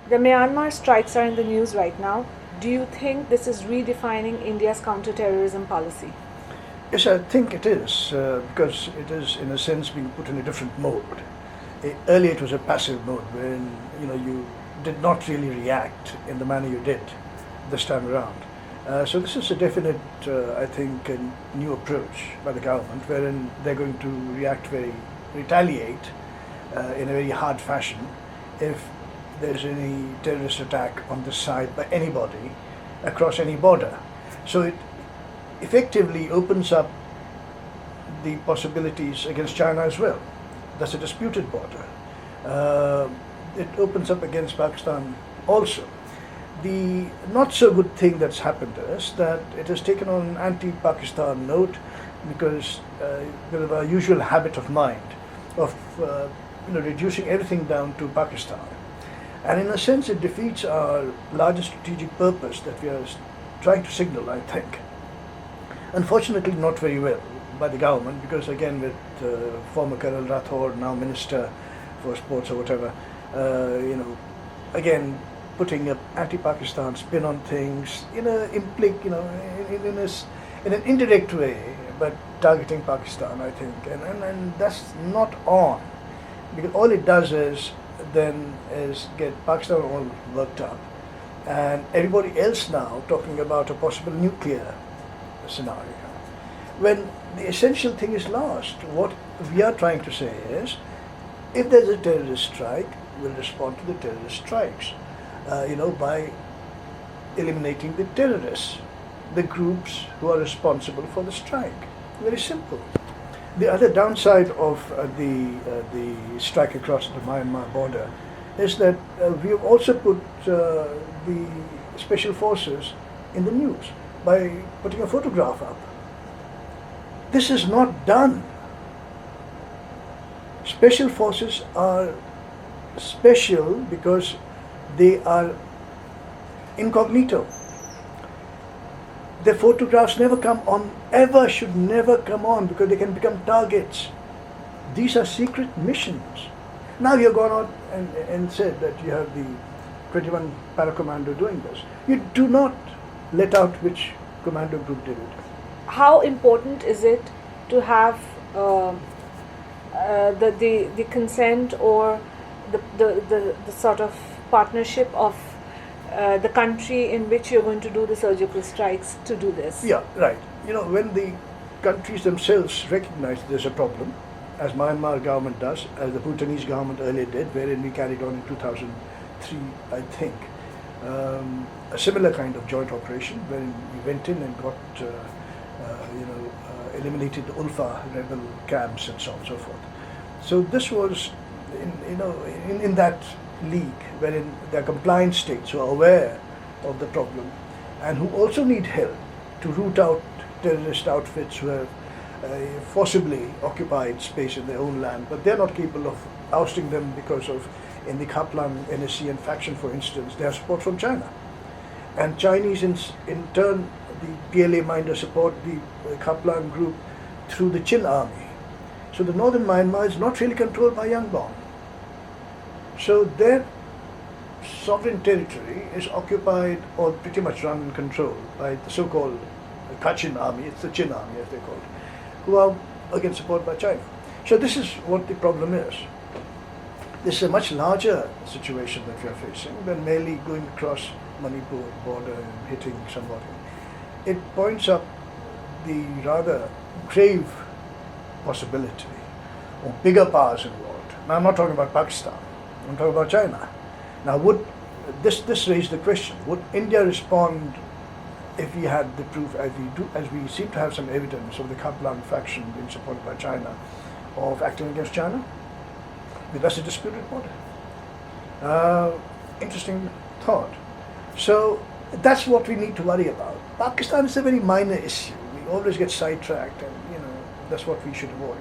The Myanmar strikes are in the news right now. Do you think this is redefining India's counter-terrorism policy? Yes, I think it is, because it is, in a sense, being put in a different mode. Earlier, it was a passive mode, wherein you did not really react in the manner you did this time around. So this is a definite, I think, a new approach by the government, wherein they're going to retaliate in a very hard fashion if there's any terrorist attack on this side by anybody across any border. So it effectively opens up the possibilities against China as well. That's a disputed border. It opens up against Pakistan also. The not so good thing that's happened is that it has taken on an anti-Pakistan note because there is a usual habit of mind of reducing everything down to Pakistan. And in a sense, it defeats our larger strategic purpose that we are trying to signal, I think. Unfortunately, not very well by the government because, again, with former Colonel Rathod, now Minister for Sports or whatever, again, putting an anti-Pakistan spin on things in an indirect way, but targeting Pakistan, I think, and that's not on, because all it does is get Pakistan all worked up, and everybody else now talking about a possible nuclear scenario. When the essential thing is lost, what we are trying to say is, if there's a terrorist strike, we'll respond to the terrorist strikes, by eliminating the terrorists, the groups who are responsible for the strike. Very simple. The other downside of the strike across the Myanmar border is that we have also put the special forces in the news by putting a photograph up. This is not done. Special forces are special because they are incognito. Their photographs never come on, should never come on, because they can become targets. These are secret missions. Now you've gone out and said that you have the 21 para-commando doing this. You do not let out which commando group did it. How important is it to have the consent or the sort of partnership of the country in which you're going to do the surgical strikes to do this? Yeah, right. When the countries themselves recognize there's a problem, as Myanmar government does, as the Bhutanese government earlier did, wherein we carried on in 2003, I think, a similar kind of joint operation, wherein we went in and got, eliminated the Ulfa rebel camps and so on and so forth. So this was, in that league, wherein there are compliant states who are aware of the problem and who also need help to root out terrorist outfits who have forcibly occupied space in their own land, but they're not capable of ousting them because of, in the Kaplan NSCN faction, for instance, they have support from China. And Chinese, in turn, the PLA Minder support the Kaplan group through the Chin army. So the northern Myanmar is not really controlled by Yangon. So their sovereign territory is occupied or pretty much run and controlled by the so-called Kachin army, it's the Chin army as they call it, who are again supported by China. So this is what the problem is. This is a much larger situation that we are facing than merely going across Manipur border and hitting somebody. It points up the rather grave possibility of bigger powers involved. Now I'm not talking about Pakistan, I'm talking about China. Now would this raise the question, would India respond if we had the proof, as we seem to have some evidence of the Kaplan faction being supported by China, of acting against China? Because that's a disputed border. Interesting thought. So that's what we need to worry about. Pakistan is a very minor issue. We always get sidetracked, and that's what we should avoid.